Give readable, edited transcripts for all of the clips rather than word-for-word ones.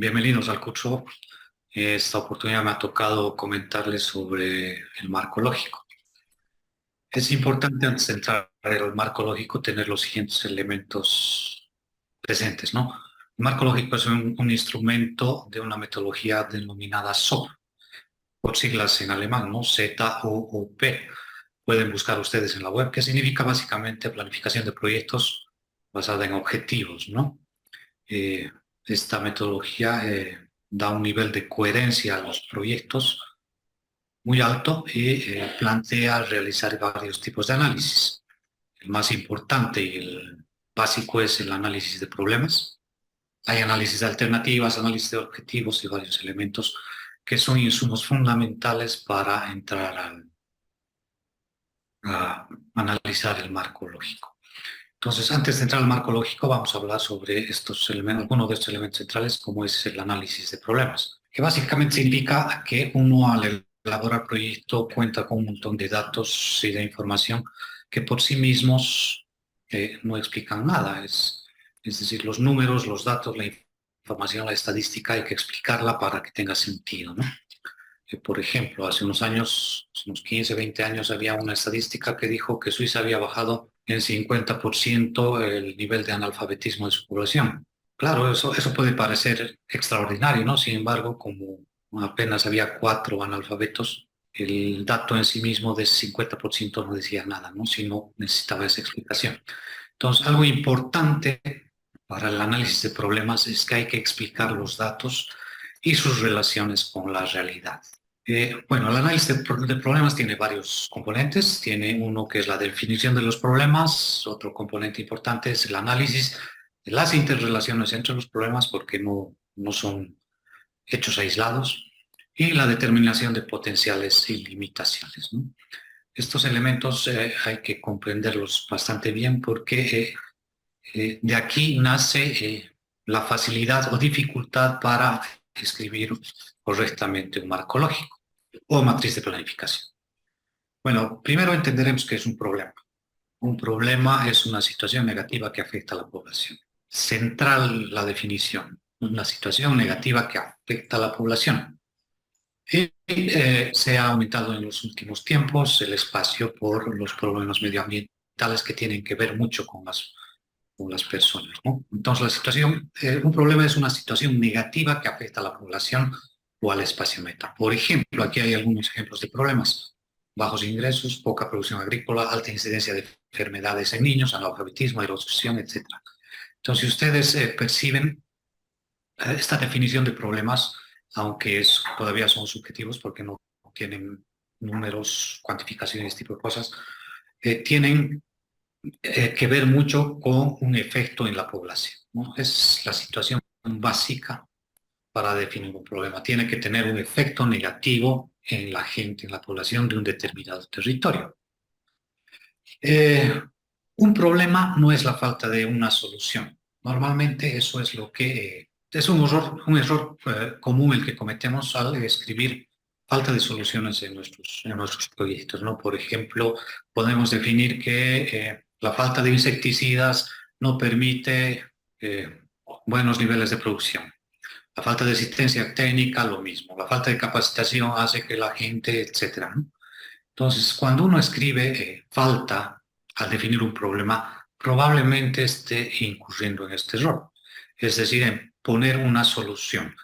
Bienvenidos al curso. Esta oportunidad me ha tocado comentarles sobre el marco lógico. Es importante antes de entrar al marco lógico tener los siguientes elementos presentes, ¿no? El marco lógico es un instrumento de una metodología denominada SOP, por siglas en alemán, ¿no? ZOOP. Pueden buscar ustedes en la web, que significa básicamente planificación de proyectos basada en objetivos, ¿no? Eh, Esta metodología da un nivel de coherencia a los proyectos muy alto y plantea realizar varios tipos de análisis. El más importante y el básico es el análisis de problemas. Hay análisis de alternativas, análisis de objetivos y varios elementos que son insumos fundamentales para entrar a analizar el marco lógico. Entonces, antes de entrar al marco lógico, vamos a hablar sobre estos elementos, algunos de estos elementos centrales, como es el análisis de problemas, que básicamente significa que uno al elaborar proyecto cuenta con un montón de datos y de información que por sí mismos no explican nada. Es decir, los números, los datos, la información, la estadística, hay que explicarla para que tenga sentido, ¿no? Por ejemplo, hace unos años, unos 15, 20 años, había una estadística que dijo que Suiza había bajado en 50% el nivel de analfabetismo de su población. Claro, eso puede parecer extraordinario, ¿no? Sin embargo, como apenas había 4 analfabetos, el dato en sí mismo de ese 50% no decía nada, ¿no? Sino necesitaba esa explicación. Entonces, algo importante para el análisis de problemas es que hay que explicar los datos y sus relaciones con la realidad. Bueno, el análisis de problemas tiene varios componentes. Tiene uno que es la definición de los problemas, otro componente importante es el análisis de las interrelaciones entre los problemas, porque no son hechos aislados, y la determinación de potenciales y limitaciones, ¿no? Estos elementos hay que comprenderlos bastante bien porque de aquí nace la facilidad o dificultad para escribir correctamente un marco lógico o matriz de planificación. Bueno, primero entenderemos qué es un problema. Un problema es una situación negativa que afecta a la población. Central la definición, una situación negativa que afecta a la población. Y se ha aumentado en los últimos tiempos el espacio por los problemas medioambientales que tienen que ver mucho con las personas, ¿no? Entonces, un problema es una situación negativa que afecta a la población o al espacio meta. Por ejemplo, aquí hay algunos ejemplos de problemas: bajos ingresos, poca producción agrícola, alta incidencia de enfermedades en niños, analfabetismo, erosión, etc. Entonces, si ustedes perciben esta definición de problemas, aunque todavía son subjetivos porque no tienen números, cuantificaciones, tipo de cosas, tienen que ver mucho con un efecto en la población, ¿no? Es la situación básica para definir un problema. Tiene que tener un efecto negativo en la gente, en la población de un determinado territorio. Eh, un problema no es la falta de una solución. Normalmente eso es lo que es un error común el que cometemos al escribir falta de soluciones en nuestros proyectos, ¿no? Por ejemplo, podemos definir que la falta de insecticidas no permite buenos niveles de producción. La falta de asistencia técnica, lo mismo. La falta de capacitación hace que la gente, etcétera, ¿no? Entonces, cuando uno escribe falta al definir un problema, probablemente esté incurriendo en este error, es decir, en poner una solución.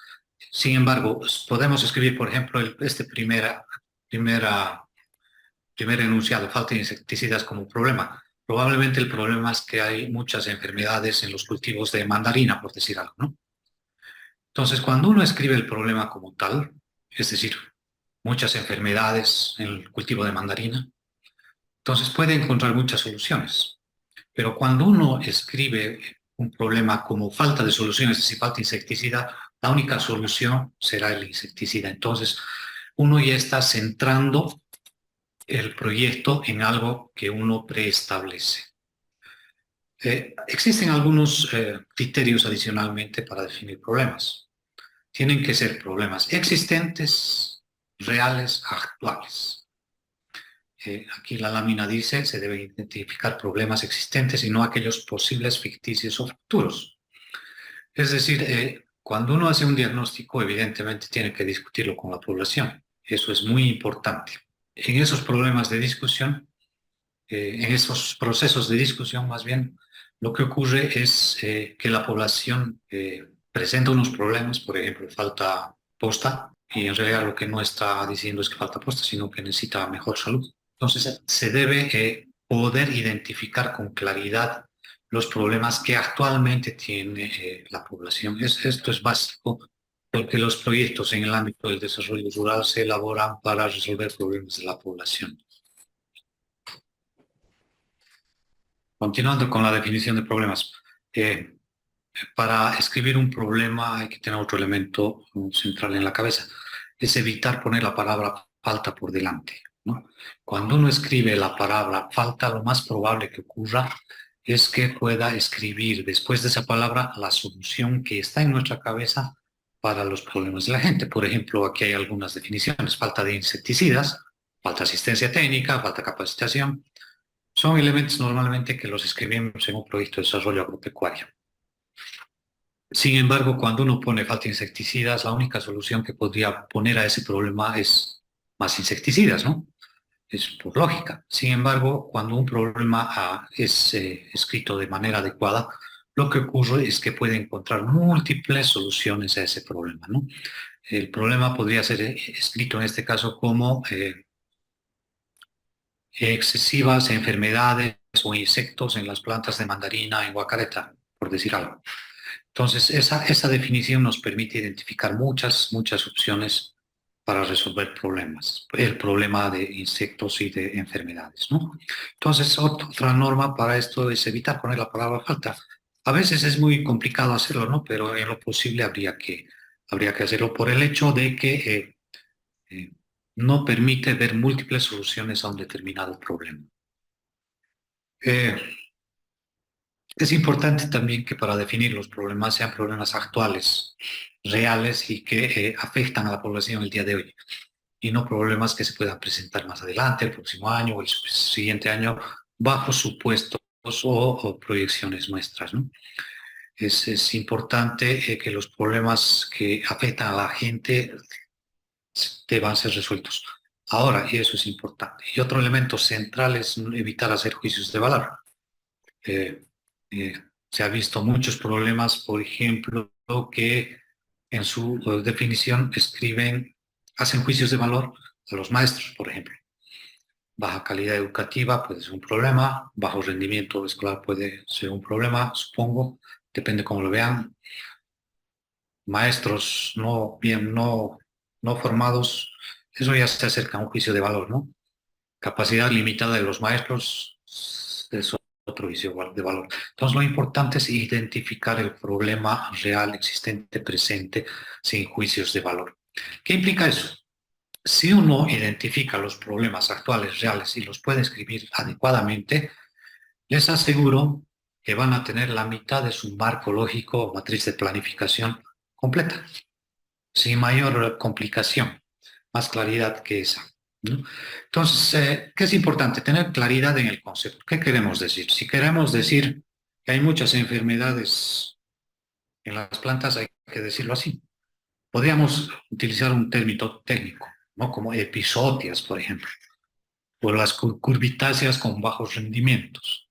Sin embargo, podemos escribir, por ejemplo, primera, primer enunciado, falta de insecticidas como problema. Probablemente el problema es que hay muchas enfermedades en los cultivos de mandarina, por decir algo, ¿no? Entonces, cuando uno escribe el problema como tal, es decir, muchas enfermedades en el cultivo de mandarina, entonces puede encontrar muchas soluciones. Pero cuando uno escribe un problema como falta de soluciones, es decir, falta de insecticida, la única solución será el insecticida. Entonces, uno ya está centrando el proyecto en algo que uno preestablece. Existen algunos criterios adicionalmente para definir problemas. Tienen que ser problemas existentes, reales, actuales. Aquí la lámina dice, se deben identificar problemas existentes y no aquellos posibles, ficticios o futuros. Es decir, Cuando uno hace un diagnóstico, evidentemente tiene que discutirlo con la población. Eso es muy importante. En esos problemas de discusión, en esos procesos de discusión más bien, lo que ocurre es que la población presenta unos problemas, por ejemplo, falta posta, y en realidad lo que no está diciendo es que falta posta, sino que necesita mejor salud. Entonces, se debe poder identificar con claridad los problemas que actualmente tiene la población. Esto es básico porque los proyectos en el ámbito del desarrollo rural se elaboran para resolver problemas de la población. Continuando con la definición de problemas, para escribir un problema hay que tener otro elemento central en la cabeza, es evitar poner la palabra falta por delante, ¿no? Cuando uno escribe la palabra falta, lo más probable que ocurra es que pueda escribir después de esa palabra la solución que está en nuestra cabeza para los problemas de la gente. Por ejemplo, aquí hay algunas definiciones: falta de insecticidas, falta de asistencia técnica, falta de capacitación. Son elementos normalmente que los escribimos en un proyecto de desarrollo agropecuario. Sin embargo, cuando uno pone falta de insecticidas, la única solución que podría poner a ese problema es más insecticidas, ¿no? Es por lógica. Sin embargo, cuando un problema es escrito de manera adecuada, lo que ocurre es que puede encontrar múltiples soluciones a ese problema, ¿no? El problema podría ser escrito en este caso como excesivas enfermedades o insectos en las plantas de mandarina en Guacareta, por decir algo. Entonces, esa definición nos permite identificar muchas opciones para resolver problemas, el problema de insectos y de enfermedades, ¿no? Entonces, otra norma para esto es evitar poner la palabra falta. A veces es muy complicado hacerlo, ¿no? Pero en lo posible habría que hacerlo por el hecho de que eh, no permite ver múltiples soluciones a un determinado problema. Eh, Es importante también que para definir los problemas sean problemas actuales, reales y que afectan a la población el día de hoy, y no problemas que se puedan presentar más adelante, el próximo año o el siguiente año, bajo supuestos o proyecciones nuestras, ¿no? Es importante que los problemas que afectan a la gente deban ser resueltos ahora, y eso es importante. Y otro elemento central es evitar hacer juicios de valor. Eh, eh, Se ha visto muchos problemas, por ejemplo, que en su definición hacen juicios de valor a los maestros, por ejemplo. Baja calidad educativa puede ser un problema, bajo rendimiento escolar puede ser un problema, supongo, depende cómo lo vean. Maestros no formados, eso ya se acerca a un juicio de valor, ¿no? Capacidad limitada de los maestros, es otro juicio de valor. Entonces, lo importante es identificar el problema real, existente, presente, sin juicios de valor. ¿Qué implica eso? Si uno identifica los problemas actuales, reales, y los puede escribir adecuadamente, les aseguro que van a tener la mitad de su marco lógico o matriz de planificación completa, sin mayor complicación, más claridad que esa, ¿no? Entonces, ¿qué es importante? Tener claridad en el concepto. ¿Qué queremos decir? Si queremos decir que hay muchas enfermedades en las plantas, hay que decirlo así. Podríamos utilizar un término técnico, ¿no? Como episodias, por ejemplo, o las curvitáceas con bajos rendimientos.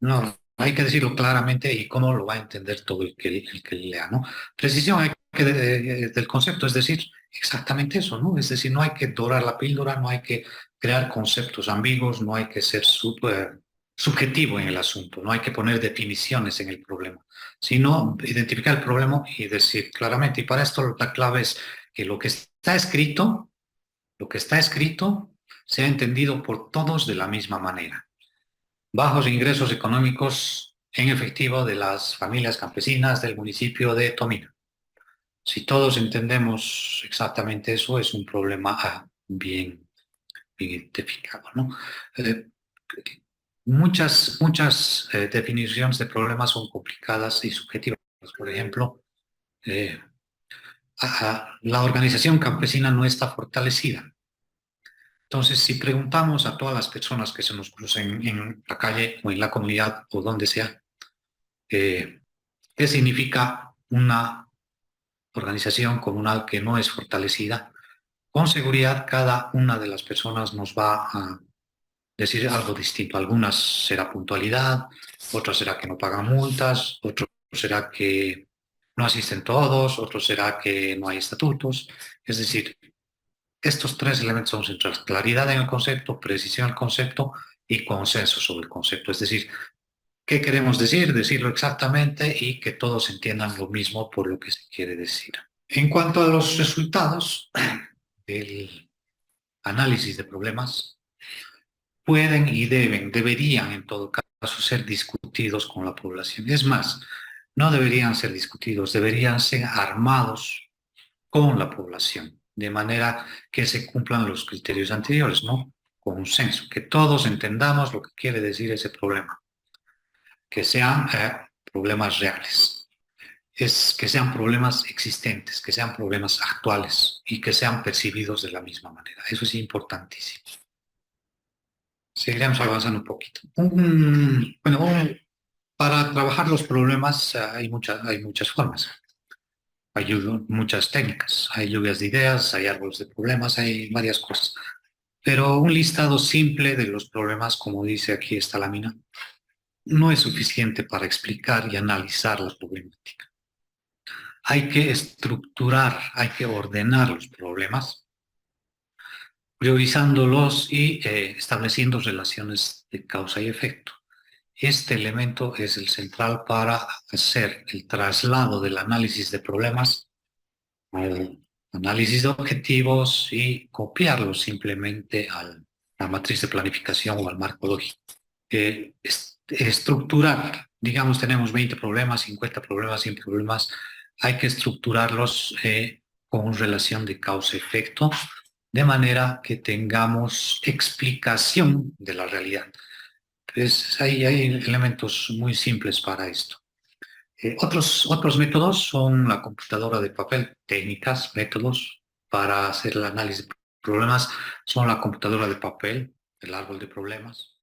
No, hay que decirlo claramente, y cómo lo va a entender todo el que lea, ¿no? Precisión del concepto, es decir, exactamente eso, ¿no? Es decir, no hay que dorar la píldora, no hay que crear conceptos ambiguos, no hay que ser subjetivo en el asunto, no hay que poner definiciones en el problema, sino identificar el problema y decir claramente. Y para esto la clave es que lo que está escrito sea entendido por todos de la misma manera. Bajos ingresos económicos en efectivo de las familias campesinas del municipio de Tomina. Si todos entendemos exactamente eso, es un problema bien identificado, ¿no? Eh, muchas definiciones de problemas son complicadas y subjetivas. Por ejemplo, eh, la organización campesina no está fortalecida. Entonces, si preguntamos a todas las personas que se nos crucen en la calle o en la comunidad o donde sea, ¿qué significa una organización comunal que no es fortalecida, con seguridad cada una de las personas nos va a decir algo distinto. Algunas será puntualidad, otras será que no pagan multas, otros será que no asisten todos, otros será que no hay estatutos. Es decir, estos tres elementos son centrales: claridad en el concepto, precisión en el concepto y consenso sobre el concepto. Es decir, ¿qué queremos decir? Decirlo exactamente y que todos entiendan lo mismo por lo que se quiere decir. En cuanto a los resultados del análisis de problemas, pueden y deberían en todo caso ser discutidos con la población. Es más, no deberían ser discutidos, deberían ser armados con la población, de manera que se cumplan los criterios anteriores, ¿no? Consenso, que todos entendamos lo que quiere decir ese problema, que sean problemas reales, que sean problemas existentes, que sean problemas actuales y que sean percibidos de la misma manera. Eso es importantísimo. Seguiremos avanzando un poquito. Para trabajar los problemas hay muchas formas. Hay muchas técnicas, hay lluvias de ideas, hay árboles de problemas, hay varias cosas. Pero un listado simple de los problemas, como dice aquí esta lámina, no es suficiente para explicar y analizar la problemática. Hay que estructurar, hay que ordenar los problemas, priorizándolos y estableciendo relaciones de causa y efecto. Este elemento es el central para hacer el traslado del análisis de problemas al análisis de objetivos y copiarlos simplemente a la matriz de planificación o al marco lógico. Estructurar, digamos, tenemos 20 problemas, 50 problemas, 100 problemas, hay que estructurarlos con relación de causa-efecto, de manera que tengamos explicación de la realidad. Entonces, hay elementos muy simples para esto. Otros métodos son la computadora de papel, técnicas, métodos para hacer el análisis de problemas, son la computadora de papel, el árbol de problemas,